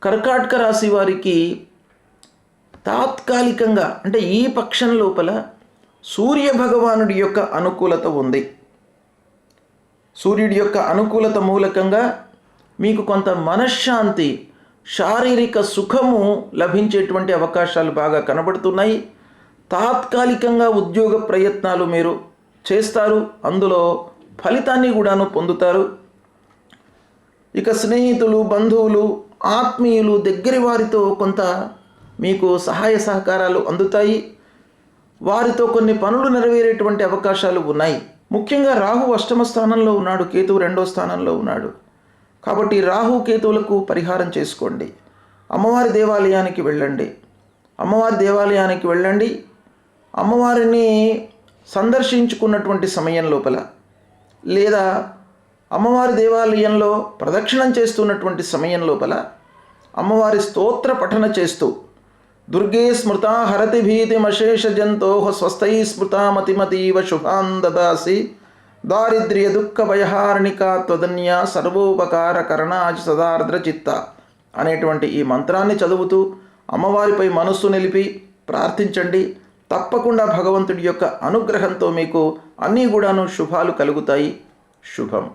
కర్కాటక రాశి వారికి తాత్కాలికంగా అంటే ఈ పక్షం లోపల సూర్య భగవానుడి యొక్క అనుకూలత ఉంది. సూర్యుడి యొక్క అనుకూలత మూలకంగా మీకు కొంత మనశ్శాంతి, శారీరక సుఖము లభించేటువంటి అవకాశాలు బాగా కనబడుతున్నాయి. తాత్కాలికంగా ఉద్యోగ ప్రయత్నాలు మీరు చేస్తారు, అందులో ఫలితాన్ని కూడాను పొందుతారు. ఇక స్నేహితులు, బంధువులు, ఆత్మీయులు, దగ్గరి వారితో కొంత మీకు సహాయ సహకారాలు అందుతాయి. వారితో కొన్ని పనులు నెరవేరేటువంటి అవకాశాలు ఉన్నాయి. ముఖ్యంగా రాహు అష్టమ స్థానంలో ఉన్నాడు, కేతువు 2వ స్థానంలో ఉన్నాడు. కాబట్టి రాహు కేతువులకు పరిహారం చేసుకోండి. అమ్మవారి దేవాలయానికి వెళ్ళండి. అమ్మవారిని సందర్శించుకున్నటువంటి సమయం లోపల లేదా అమ్మవారి దేవాలయంలో ప్రదక్షిణం చేస్తున్నటువంటి సమయం లోపల అమ్మవారి స్తోత్ర పఠన చేస్తూ దుర్గే స్మృతా హరతి భీతిమశేష జంతో స్వస్థై స్మృతా మతిమతీవ శుభాన్ దదాసి దారిద్ర్య దుఃఖ భయహారణిక త్వదన్య సర్వోపకార కరణాచి సదార్ద్ర చిత్త అనేటువంటి ఈ మంత్రాన్ని చదువుతూ అమ్మవారిపై మనస్సు నిలిపి ప్రార్థించండి. తప్పకుండా భగవంతుడి యొక్క అనుగ్రహంతో మీకు అన్నీ కూడాను శుభాలు కలుగుతాయి. శుభం.